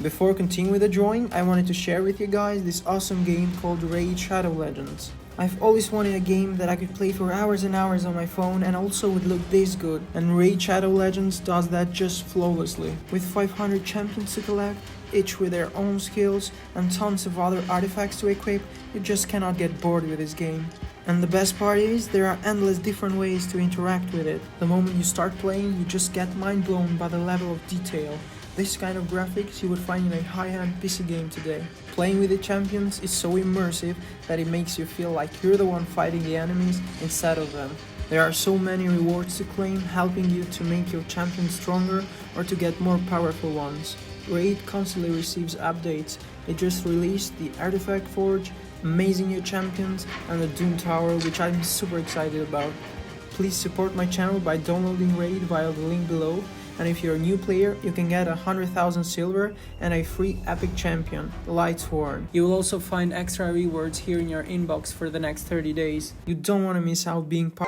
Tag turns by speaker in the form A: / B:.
A: Before continuing with the drawing, I wanted to share with you guys this awesome game called Raid Shadow Legends. I've always wanted a game that I could play for hours and hours on my phone and also would look this good, and Raid Shadow Legends does that just flawlessly. With 500 champions to collect, each with their own skills and tons of other artifacts to equip, you just cannot get bored with this game. And the best part is, there are endless different ways to interact with it. The moment you start playing, you just get mind blown by the level of detail. This kind of graphics you would find in a high-end PC game today. Playing with the champions is so immersive that it makes you feel like you're the one fighting the enemies instead of them. There are so many rewards to claim, helping you to make your champions stronger or to get more powerful ones. Raid constantly receives updates. It just released the Artifact Forge, amazing new champions, and the Doom Tower, which I'm super excited about. Please support my channel by downloading Raid via the link below, and if you're a new player, you can get 100,000 silver and a free epic champion, Lightsworn. You will also find extra rewards here in your inbox for the next 30 days. You don't want to miss out being part